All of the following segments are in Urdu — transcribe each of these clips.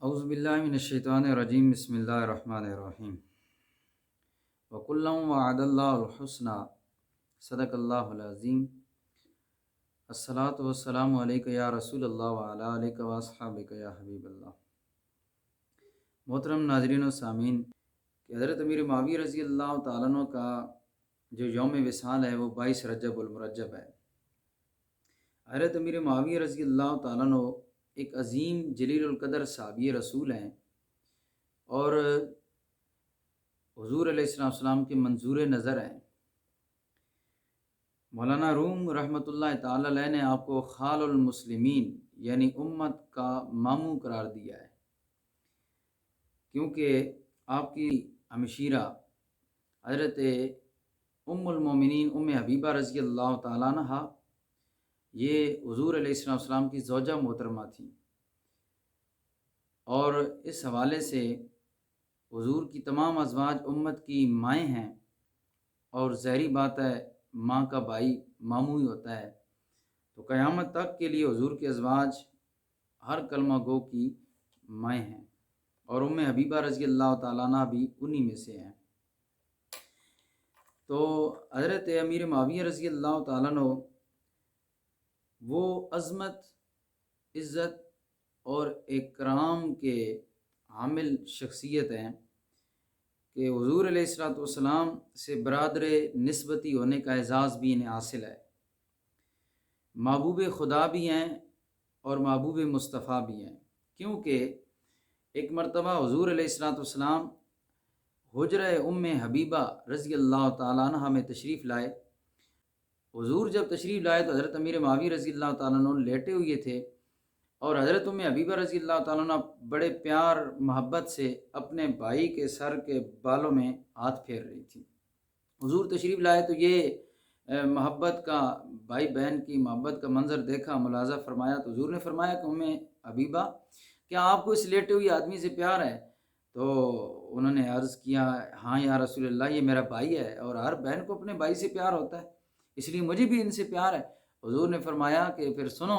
اعوذ باللہ من الشیطان الرجیم بسم اللہ الرحمن الرحیم وکلا وعد اللہ الحسنى صدق اللہ العظیم الصلاۃ والسلام علیک یا رسول اللہ وعلی آلک واصحابک یا حبیب اللہ۔ محترم ناظرین و سامعین، کہ حضرت امیر معاویہ رضی اللہ تعالیٰ عنہ کا جو یوم وصال ہے وہ 22 رجب المرجب ہے۔ حضرت امیر معاویہ رضی اللہ تعالیٰ عنہ ایک عظیم جلیل القدر صحابی رسول ہیں اور حضور علیہ السلام کے منظور نظر ہیں۔ مولانا روم رحمۃ اللہ تعالی علیہ نے آپ کو خال المسلمین یعنی امت کا ماموں قرار دیا ہے، کیونکہ آپ کی ہمشیرہ حضرت ام المومنین ام حبیبہ رضی اللہ تعالیٰ عنہ یہ حضور علیہ السلام کی زوجہ محترمہ تھیں، اور اس حوالے سے حضور کی تمام ازواج امت کی مائیں ہیں، اور ظاہری بات ہے ماں کا بھائی ماموں ہی ہوتا ہے، تو قیامت تک کے لیے حضور کے ازواج ہر کلمہ گو کی مائیں ہیں، اور ام حبیبہ رضی اللہ تعالیٰ عنہ بھی انہی میں سے ہیں۔ تو حضرت امیر معاویہ رضی اللہ تعالیٰ عنہ وہ عظمت، عزت اور اکرام کے حامل شخصیت ہیں کہ حضور علیہ السلام سے برادر نسبتی ہونے کا اعزاز بھی انہیں حاصل ہے، محبوب خدا بھی ہیں اور محبوب مصطفیٰ بھی ہیں، کیونکہ ایک مرتبہ حضور علیہ السلام حجرہ ام حبیبہ رضی اللہ تعالیٰ عنہ میں تشریف لائے۔ حضور جب تشریف لائے تو حضرت امیر معاویہ رضی اللہ تعالیٰ عنہ لیٹے ہوئے تھے، اور حضرت ام حبیبہ رضی اللہ تعالیٰ عنہ بڑے پیار محبت سے اپنے بھائی کے سر کے بالوں میں ہاتھ پھیر رہی تھی۔ حضور تشریف لائے تو یہ محبت کا، بھائی بہن کی محبت کا منظر دیکھا، ملاحظہ فرمایا، تو حضور نے فرمایا کہ ام حبیبہ کیا آپ کو اس لیٹے ہوئے آدمی سے پیار ہے؟ تو انہوں نے عرض کیا ہاں یا رسول اللہ، یہ میرا بھائی ہے، اور ہر بہن کو اپنے بھائی سے پیار ہوتا ہے، اس لیے مجھے بھی ان سے پیار ہے۔ حضور نے فرمایا کہ پھر سنو،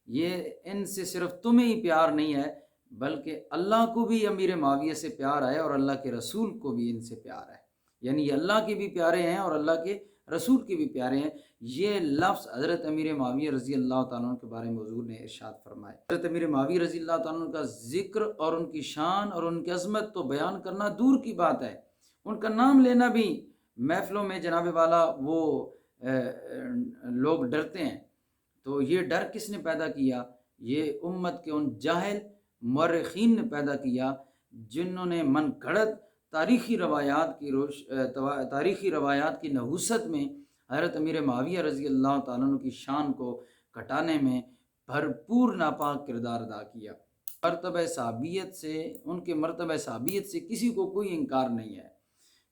یہ ان سے صرف تمہیں ہی پیار نہیں ہے بلکہ اللہ کو بھی امیر معاویہ سے پیار ہے، اور اللہ کے رسول کو بھی ان سے پیار ہے، یعنی یہ اللہ کے بھی پیارے ہیں اور اللہ کے رسول کے بھی پیارے ہیں۔ یہ لفظ حضرت امیر معاویہ رضی اللہ تعالیٰ عنہ کے بارے میں حضور نے ارشاد فرمائے۔ حضرت امیر معاویہ رضی اللہ تعالیٰ عنہ کا ذکر اور ان کی شان اور ان کی عظمت تو بیان کرنا دور کی بات ہے، ان کا نام لینا بھی محفلوں میں جناب والا وہ لوگ ڈرتے ہیں۔ تو یہ ڈر کس نے پیدا کیا؟ یہ امت کے ان جاہل مورخین نے پیدا کیا جنہوں نے من گھڑت تاریخی روایات کی نحوست میں حضرت امیر معاویہ رضی اللہ تعالیٰ عنہ کی شان کو گھٹانے میں بھرپور ناپاک کردار ادا کیا۔ مرتبہ صحابیت سے، ان کے مرتبہ صحابیت سے کسی کو کوئی انکار نہیں ہے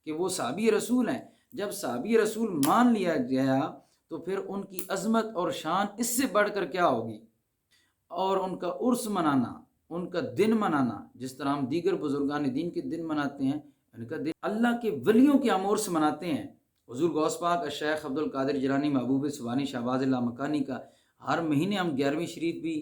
کہ وہ صحابی رسول ہیں۔ جب صحابی رسول مان لیا گیا تو پھر ان کی عظمت اور شان اس سے بڑھ کر کیا ہوگی؟ اور ان کا عرس منانا، ان کا دن منانا، جس طرح ہم دیگر بزرگان دین کے دن مناتے ہیں، ان کا دن اللہ کے ولیوں کے ہم عرس مناتے ہیں۔ حضور غوث پاک الشیخ عبدالقادر جیلانی محبوب سبحانی شہباز اللہ مکانی کا ہر مہینے ہم 11ویں شریف بھی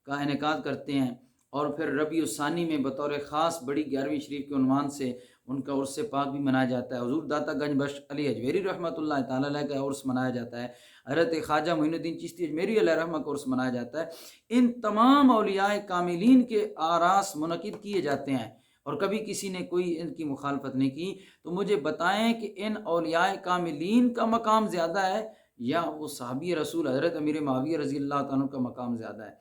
کا انعقاد کرتے ہیں، اور پھر ربیع الثانی میں بطور خاص بڑی 11ویں شریف کے عنوان سے ان کا عرس پاک بھی منایا جاتا ہے۔ حضور داتا گنج بخش علی اجمیری رحمۃ اللہ تعالیٰ علیہ کا عرس منایا جاتا ہے، حضرت خواجہ معین الدین چشتی اجمیری علیہ رحمہ کا عرس منایا جاتا ہے۔ ان تمام اولیاء کاملین کے آراس منعقد کیے جاتے ہیں، اور کبھی کسی نے کوئی ان کی مخالفت نہیں کی، تو مجھے بتائیں کہ ان اولیاء کاملین کا مقام زیادہ ہے یا وہ صحابی رسول حضرت امیر معاویہ رضی اللہ تعالیٰ کا مقام زیادہ ہے؟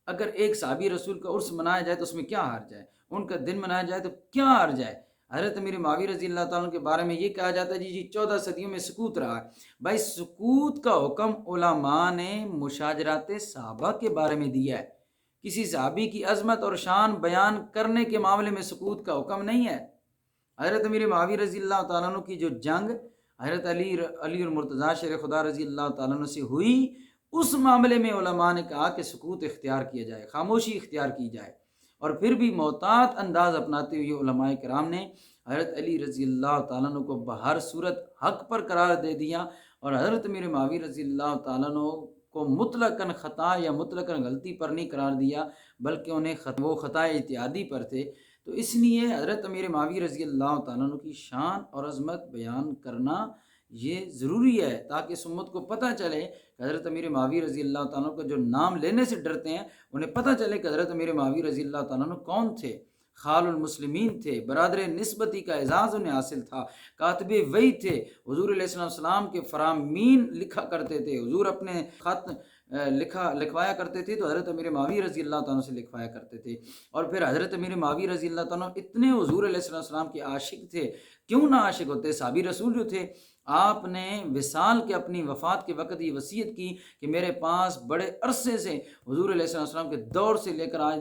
اگر ایک صحابی رسول کا عرس منایا جائے تو اس میں کیا حرج ہے، ان کا دن منایا جائے تو کیا حرج ہے؟ حضرت امیر معاویہ رضی اللہ تعالیٰ کے بارے میں یہ کہا جاتا ہے جی 14 صدیوں میں سکوت رہا ہے۔ بھائی سکوت کا حکم علماء نے مشاجرات صحابہ کے بارے میں دیا ہے، کسی صحابی کی عظمت اور شان بیان کرنے کے معاملے میں سکوت کا حکم نہیں ہے۔ حضرت امیر معاویہ رضی اللہ تعالیٰ عنہ کی جو جنگ حضرت علی المرتضیٰ شیر خدا رضی اللہ تعالیٰ عنہ سے ہوئی، اس معاملے میں علماء نے کہا کہ سکوت اختیار کیا جائے، خاموشی اختیار کی جائے، اور پھر بھی محتاط انداز اپناتے ہوئے علماء کرام نے حضرت علی رضی اللہ تعالیٰ عنہ کو بہر صورت حق پر قرار دے دیا، اور حضرت امیر معاویہ رضی اللہ تعالیٰ عنہ کو مطلقاً خطا یا مطلقاً غلطی پر نہیں قرار دیا، بلکہ انہیں وہ خطائے اجتہادی پر تھے۔ تو اس لیے حضرت امیر معاویہ رضی اللہ تعالیٰ عنہ کی شان اور عظمت بیان کرنا یہ ضروری ہے، تاکہ اس امت کو پتہ چلے کہ حضرت امیر معاویہ رضی اللہ تعالیٰ عنہ کا جو نام لینے سے ڈرتے ہیں، انہیں پتہ چلے کہ حضرت امیر معاویہ رضی اللہ تعالیٰ عنہ کون تھے۔ خال المسلمین تھے، برادر نسبتی کا اعزاز انہیں حاصل تھا، کاتب وحی تھے، حضور علیہ السلام کے فرامین لکھا کرتے تھے، حضور اپنے خط لکھوایا کرتے تھے تو حضرت امیر معاویہ رضی اللہ تعالیٰ سے لکھوایا کرتے تھے۔ اور پھر حضرت امیر معاویہ رضی اللہ تعالیٰ اتنے حضور علیہ السلام کے عاشق تھے، کیوں نہ عاشق ہوتے، صحابی رسول جو تھے، آپ نے وصال کے اپنی وفات کے وقت یہ وصیت کی کہ میرے پاس بڑے عرصے سے حضور علیہ السلام کے دور سے لے کر آج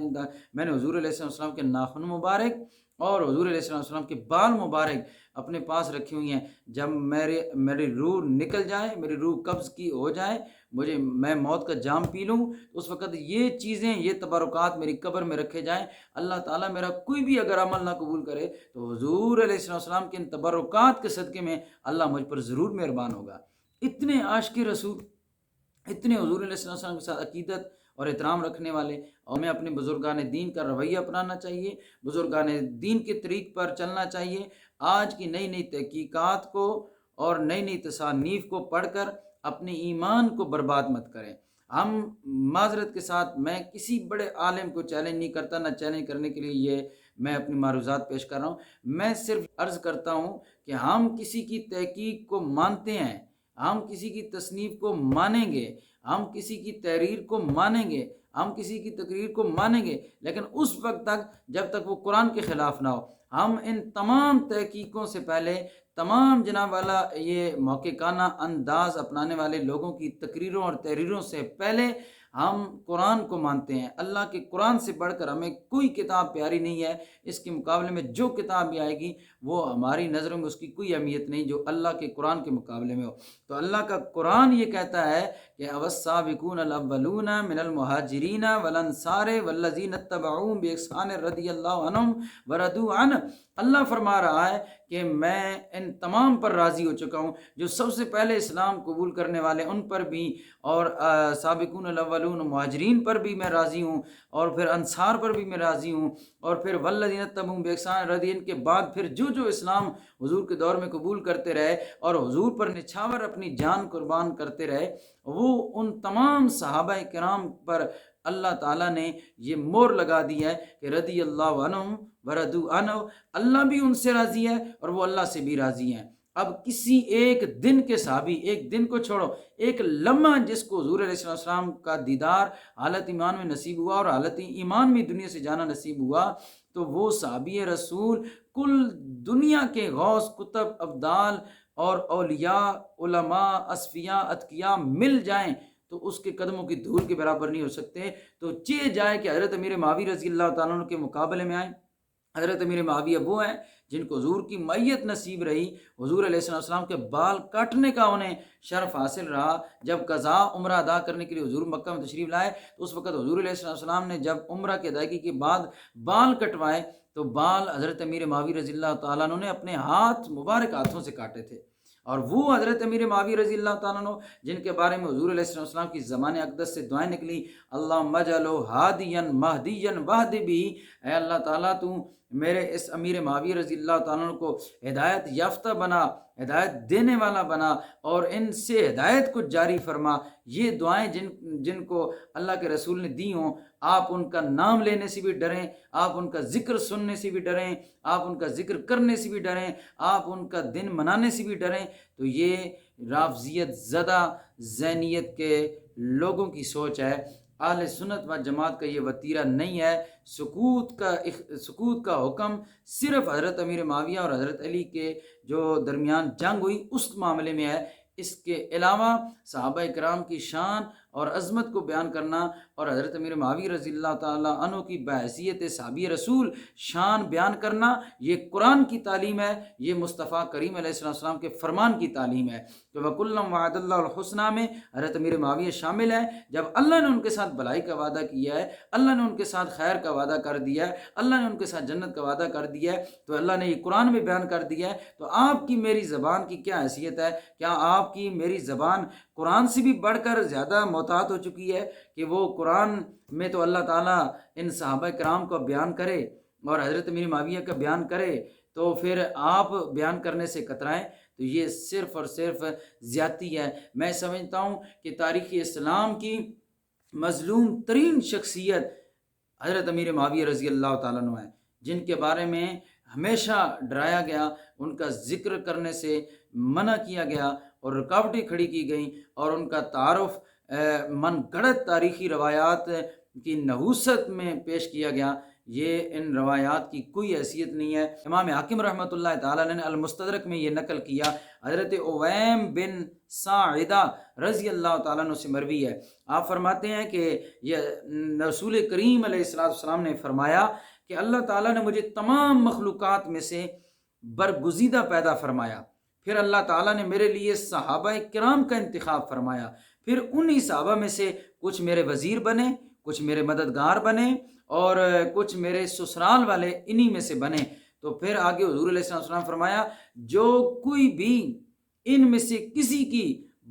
میں نے حضور علیہ السلام کے ناخن مبارک اور حضور علیہ السلام کے بال مبارک اپنے پاس رکھی ہوئی ہیں۔ جب میری روح نکل جائے، میری روح قبض کی ہو جائے، میں موت کا جام پی لوں، اس وقت یہ چیزیں، یہ تبرکات میری قبر میں رکھے جائیں۔ اللہ تعالیٰ میرا کوئی بھی اگر عمل نہ قبول کرے تو حضور علیہ السلام کے ان تبرکات کے صدقے میں اللہ مجھ پر ضرور مہربان ہوگا۔ اتنے عاشق رسول، اتنے حضور علیہ السلام کے ساتھ عقیدت اور احترام رکھنے والے، اور ہمیں اپنے بزرگان دین کا رویہ اپنانا چاہیے، بزرگان دین کے طریق پر چلنا چاہیے۔ آج کی نئی نئی تحقیقات کو اور نئی نئی تصانیف کو پڑھ کر اپنے ایمان کو برباد مت کریں۔ ہم معذرت کے ساتھ، میں کسی بڑے عالم کو چیلنج نہیں کرتا، نہ چیلنج کرنے کے لیے یہ میں اپنی معروضات پیش کر رہا ہوں۔ میں صرف عرض کرتا ہوں کہ ہم کسی کی تحقیق کو مانتے ہیں، ہم کسی کی تصنیف کو مانیں گے، ہم کسی کی تحریر کو مانیں گے، ہم کسی کی تقریر کو مانیں گے، لیکن اس وقت تک جب تک وہ قرآن کے خلاف نہ ہو۔ ہم ان تمام تحقیقوں سے پہلے، تمام جناب والا یہ محققانہ انداز اپنانے والے لوگوں کی تقریروں اور تحریروں سے پہلے ہم قرآن کو مانتے ہیں۔ اللہ کے قرآن سے بڑھ کر ہمیں کوئی کتاب پیاری نہیں ہے۔ اس کے مقابلے میں جو کتاب بھی آئے گی وہ ہماری نظروں میں اس کی کوئی اہمیت نہیں جو اللہ کے قرآن کے مقابلے میں ہو۔ تو اللہ کا قرآن یہ کہتا ہے کہ والسابقون الاولون من المہاجرین والانصار والذین اتبعوهم باحسان رضی اللہ عنہم ورضوا عنہ۔ اللہ فرما رہا ہے کہ میں ان تمام پر راضی ہو چکا ہوں، جو سب سے پہلے اسلام قبول کرنے والے ان پر بھی، اور سابقون الاولون مہاجرین پر بھی میں راضی ہوں، اور پھر انصار پر بھی میں راضی ہوں، اور پھر والذین اتبعوهم باحسان رضی، ان کے بعد پھر جو جو اسلام حضور کے دور میں قبول کرتے رہے اور حضور پر نچھاور اپنی جان قربان کرتے رہے، وہ ان تمام صحابہ کرام پر اللہ تعالیٰ نے یہ مور لگا دی ہے کہ رضی اللہ عنہم ورضوا عنہ، اللہ بھی ان سے راضی ہے اور وہ اللہ سے بھی راضی ہیں۔ اب کسی ایک دن کے صحابی، ایک دن کو چھوڑو، ایک لمحہ جس کو حضور علیہ السلام کا دیدار حالت ایمان میں نصیب ہوا اور حالت ایمان میں دنیا سے جانا نصیب ہوا، تو وہ صحابی رسول کل دنیا کے غوث، کتب، ابدال اور اولیاء، علماء، اصفیاء، اتقیاء مل جائیں تو اس کے قدموں کی دھول کے برابر نہیں ہو سکتے۔ تو چاہے جائے کہ حضرت امیر معاویہ رضی اللہ تعالیٰ عنہ کے مقابلے میں آئیں۔ حضرت امیر معاویہ وہ ہیں جن کو حضور کی معیت نصیب رہی، حضور علیہ السلام کے بال کاٹنے کا انہیں شرف حاصل رہا۔ جب قضا عمرہ ادا کرنے کے لیے حضور مکہ میں تشریف لائے تو اس وقت حضور علیہ السلام نے جب عمرہ کی ادائیگی کے بعد بال کٹوائے تو بال حضرت امیر معاویہ رضی اللہ تعالیٰ عنہ نے اپنے ہاتھ مبارک ہاتھوں سے کاٹے تھے۔ اور وہ حضرت امیر معاویہ رضی اللہ تعالیٰ عنہ جن کے بارے میں حضور علیہ السلام کی زبان اقدس سے دعائیں نکلی، اللہم اجعلہ ہادیا مہدیا واہد بہ، اے اللہ تعالیٰ تو میرے اس امیر معاویہ رضی اللہ تعالیٰ عنہ کو ہدایت یافتہ بنا، ہدایت دینے والا بنا، اور ان سے ہدایت کو جاری فرما۔ یہ دعائیں جن کو اللہ کے رسول نے دی ہوں، آپ ان کا نام لینے سے بھی ڈریں، آپ ان کا ذکر سننے سے بھی ڈریں، آپ ان کا ذکر کرنے سے بھی ڈریں، آپ ان کا دن منانے سے بھی ڈریں۔ تو یہ رافضیت زدہ ذہنیت کے لوگوں کی سوچ ہے۔ اہل سنت و جماعت کا یہ وتیرہ نہیں ہے۔ سکوت کا حکم صرف حضرت امیر معاویہ اور حضرت علی کے جو درمیان جنگ ہوئی اس معاملے میں ہے۔ اس کے علاوہ صحابہ کرام کی شان اور عظمت کو بیان کرنا اور حضرت امیر معاویہ رضی اللہ تعالیٰ عنہ کی بحیثیت صحابی رسول شان بیان کرنا، یہ قرآن کی تعلیم ہے، یہ مصطفیٰ کریم علیہ السلام کے فرمان کی تعلیم ہے۔ تو وَكُلًّا وَعَدَ اللَّهُ الْحُسْنَىٰ میں حضرت امیر معاویہ شامل ہے۔ جب اللہ نے ان کے ساتھ بھلائی کا وعدہ کیا ہے، اللہ نے ان کے ساتھ خیر کا وعدہ کر دیا ہے، اللہ نے ان کے ساتھ جنت کا وعدہ کر دیا ہے، تو اللہ نے یہ قرآن میں بیان کر دیا ہے۔ تو آپ کی میری زبان کی کیا حیثیت ہے؟ کیا آپ کی میری زبان قرآن سے بھی بڑھ کر زیادہ محتاط ہو چکی ہے کہ وہ قرآن میں تو اللہ تعالیٰ ان صحابہ کرام کو بیان کرے اور حضرت امیر معاویہ کا بیان کرے، تو پھر آپ بیان کرنے سے کترائیں، تو یہ صرف اور صرف زیادتی ہے۔ میں سمجھتا ہوں کہ تاریخ اسلام کی مظلوم ترین شخصیت حضرت امیر معاویہ رضی اللہ تعالیٰ عنہ ہے، جن کے بارے میں ہمیشہ ڈرایا گیا، ان کا ذکر کرنے سے منع کیا گیا اور رکاوٹیں کھڑی کی گئیں، اور ان کا تعارف من گھڑت تاریخی روایات کی نحوست میں پیش کیا گیا۔ یہ ان روایات کی کوئی حیثیت نہیں ہے۔ امام حاکم رحمۃ اللہ تعالیٰ نے المستدرک میں یہ نقل کیا، حضرت اویم بن ساعدہ رضی اللہ تعالیٰ عنہ سے مروی ہے، آپ فرماتے ہیں کہ یہ رسول کریم علیہ السلام نے فرمایا کہ اللہ تعالیٰ نے مجھے تمام مخلوقات میں سے برگزیدہ پیدا فرمایا، پھر اللہ تعالیٰ نے میرے لیے صحابہ کرام کا انتخاب فرمایا، پھر انہی صحابہ میں سے کچھ میرے وزیر بنے، کچھ میرے مددگار بنے، اور کچھ میرے سسرال والے انہی میں سے بنے۔ تو پھر آگے حضور علیہ السلام فرمایا، جو کوئی بھی ان میں سے کسی کی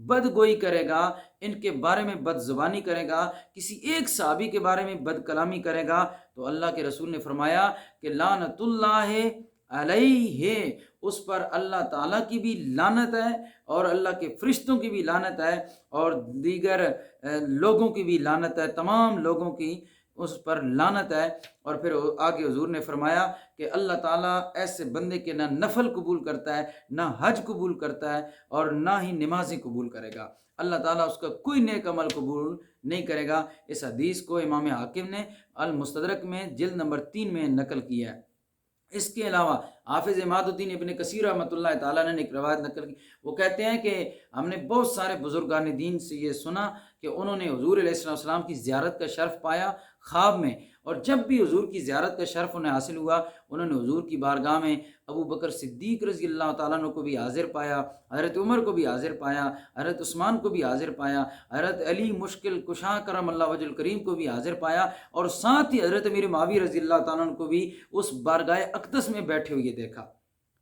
بدگوئی کرے گا، ان کے بارے میں بد زبانی کرے گا، کسی ایک صحابی کے بارے میں بد کلامی کرے گا، تو اللہ کے رسول نے فرمایا کہ لعنت اللہ علیہ، اس پر اللہ تعالیٰ کی بھی لعنت ہے اور اللہ کے فرشتوں کی بھی لعنت ہے اور دیگر لوگوں کی بھی لعنت ہے، تمام لوگوں کی اس پر لعنت ہے۔ اور پھر آگے حضور نے فرمایا کہ اللہ تعالیٰ ایسے بندے کے نہ نفل قبول کرتا ہے، نہ حج قبول کرتا ہے، اور نہ ہی نمازیں قبول کرے گا، اللہ تعالیٰ اس کا کوئی نیک عمل قبول نہیں کرے گا۔ اس حدیث کو امام حاکم نے المستدرک میں جلد نمبر 3 میں نقل کیا ہے۔ اس کے علاوہ حافظ عماد الدین ابن کثیر رحمۃ اللہ تعالیٰ نے ایک روایت نقل کی، وہ کہتے ہیں کہ ہم نے بہت سارے بزرگان دین سے یہ سنا کہ انہوں نے حضور علیہ السلام کی زیارت کا شرف پایا خواب میں، اور جب بھی حضور کی زیارت کا شرف انہیں حاصل ہوا، انہوں نے حضور کی بارگاہ میں ابو بکر صدیق رضی اللہ تعالیٰ عنہ کو بھی حاضر پایا، حضرت عمر کو بھی حاضر پایا، حضرت عثمان کو بھی حاضر پایا، حضرت علی مشکل کشا کرم اللہ وجہ الکریم کو بھی حاضر پایا، اور ساتھ ہی حضرت امیر معاویہ رضی اللہ تعالیٰ عنہ کو بھی اس بارگاہ اقدس میں بیٹھے ہوئے دیکھا۔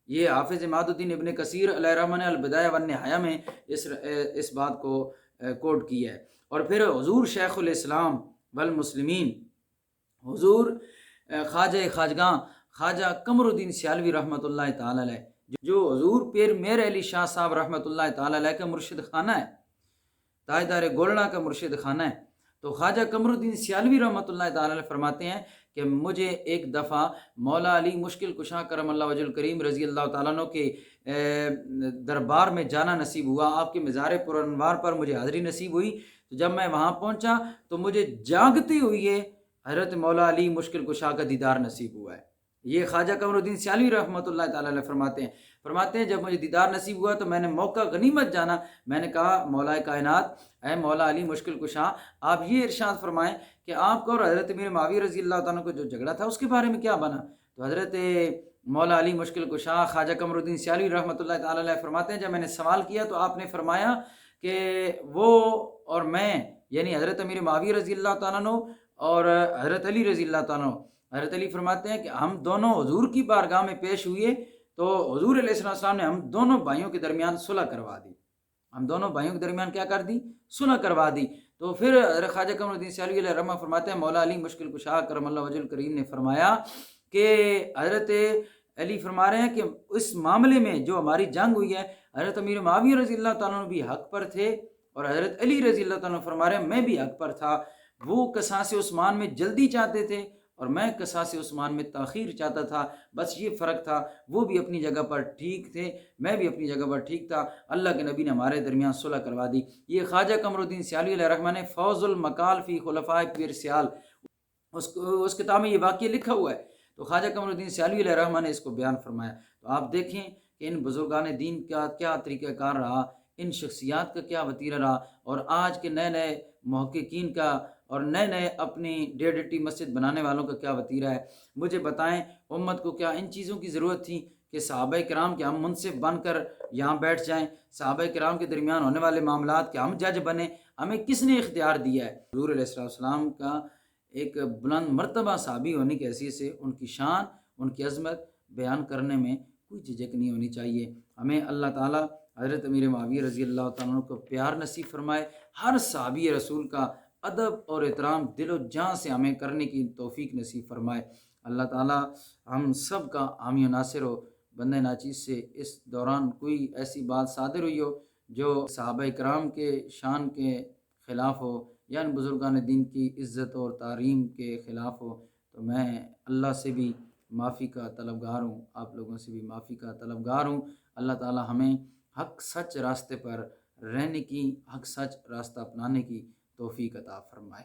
یہ حافظ عماد الدین ابن کثیر علیہ رحمہ نے البدایہ والنہایہ میں اس بات کو کوٹ کی ہے۔ اور پھر حضور شیخ الاسلام والمسلمین حضور خواجہ خواجہ قمر الدین سیالوی رحمۃ اللہ تعالی علیہ، جو حضور پیر میر علی شاہ صاحب رحمۃ اللہ تعالی علیہ کا مرشد خانہ ہے، تاجدار گولڑا کا مرشد خانہ ہے، تو خواجہ قمر الدین سیالوی رحمۃ اللہ تعالی علیہ فرماتے ہیں کہ مجھے ایک دفعہ مولا علی مشکل کشا کرم اللہ وجہ الکریم رضی اللہ تعالیٰ عنہ کے دربار میں جانا نصیب ہوا، آپ کے مزار پر انوار پر مجھے حاضری نصیب ہوئی۔ تو جب میں وہاں پہنچا تو مجھے جاگتے ہوئے حضرت مولا علی مشکل کشا کا دیدار نصیب ہوا ہے۔ یہ خواجہ قمر الدین سیالوی رحمۃ اللہ تعالی علیہ فرماتے ہیں جب مجھے دیدار نصیب ہوا تو میں نے موقع غنیمت جانا، میں نے کہا مولا کائنات، اے مولا علی مشکل کشا، آپ یہ ارشاد فرمائیں کہ آپ کو اور حضرت امیر معاویہ رضی اللہ تعالیٰ کو جو جھگڑا تھا اس کے بارے میں کیا بنا؟ تو حضرت مولا علی مشکل کشا خواجہ قمر الدین سیالوی رحمۃ اللہ تعالی علیہ فرماتے ہیں جب میں نے سوال کیا تو آپ نے فرمایا کہ وہ اور میں، یعنی حضرت امیر معاویہ رضی اللہ تعالیٰ عنہ اور حضرت علی رضی اللہ تعالیٰ عنہ، حضرت علی فرماتے ہیں کہ ہم دونوں حضور کی بارگاہ میں پیش ہوئے تو حضور علیہ السلام نے ہم دونوں بھائیوں کے درمیان صلح کروا دی، ہم دونوں بھائیوں کے درمیان کیا کر دی؟ صلح کروا دی۔ تو پھر حضرت خواجہ قمر الدین سیالوی علیہ رحمہ فرماتے ہیں مولا علی مشکل کشا کرم اللہ وجہ الکریم نے فرمایا کہ حضرت علی فرما رہے ہیں کہ اس معاملے میں جو ہماری جنگ ہوئی ہے، حضرت امیر معاویہ رضی اللہ تعالیٰ عنہ بھی حق پر تھے اور حضرت علی رضی اللہ تعالیٰ عنہ فرما رہے ہیں میں بھی حق پر تھا، وہ قصاص عثمان میں جلدی چاہتے تھے اور میں قصاص عثمان میں تاخیر چاہتا تھا، بس یہ فرق تھا، وہ بھی اپنی جگہ پر ٹھیک تھے، میں بھی اپنی جگہ پر ٹھیک تھا، اللہ کے نبی نے ہمارے درمیان صلح کروا دی۔ یہ خواجہ قمر الدین سیالوی علیہ رحمہ نے فوز المقال فی خلفاء پیر سیال اس کتاب میں یہ واقعہ لکھا ہوا ہے، تو خواجہ قمر الدین سیالوی علیہ رحمہ نے اس کو بیان فرمایا۔ تو آپ دیکھیں کہ ان بزرگان دین کا کیا طریقہ کار رہا، ان شخصیات کا کیا وتیرہ رہا، اور آج کے نئے نئے محققین کا اور نئے نئے اپنی ڈیڈٹی مسجد بنانے والوں کا کیا وتیرہ ہے۔ مجھے بتائیں امت کو کیا ان چیزوں کی ضرورت تھی کہ صحابہ کرام کے ہم منصف بن کر یہاں بیٹھ جائیں، صحابہ کرام کے درمیان ہونے والے معاملات کے ہم جج بنیں؟ ہمیں کس نے اختیار دیا ہے؟ حضور علیہ السلام کا ایک بلند مرتبہ صحابی ہونے کی حیثیت سے ان کی شان، ان کی عظمت بیان کرنے میں کوئی جھجک نہیں ہونی چاہیے۔ ہمیں اللہ تعالیٰ حضرت امیر معاویہ رضی اللہ تعالیٰ عنہ کو پیار نصیب فرمائے، ہر صحابی رسول کا ادب اور احترام دل و جان سے ہمیں کرنے کی توفیق نصیب فرمائے۔ اللہ تعالیٰ ہم سب کا حامی و ناصر ہو۔ بندہ ناچیز سے اس دوران کوئی ایسی بات صادر ہوئی ہو جو صحابہ کرام کے شان کے خلاف ہو یا ان بزرگان دین کی عزت اور تعظیم کے خلاف ہو، تو میں اللہ سے بھی معافی کا طلبگار ہوں، آپ لوگوں سے بھی معافی کا طلبگار ہوں۔ اللہ تعالیٰ ہمیں حق سچ راستے پر رہنے کی، حق سچ راستہ اپنانے کی توفیق عطا فرمائے۔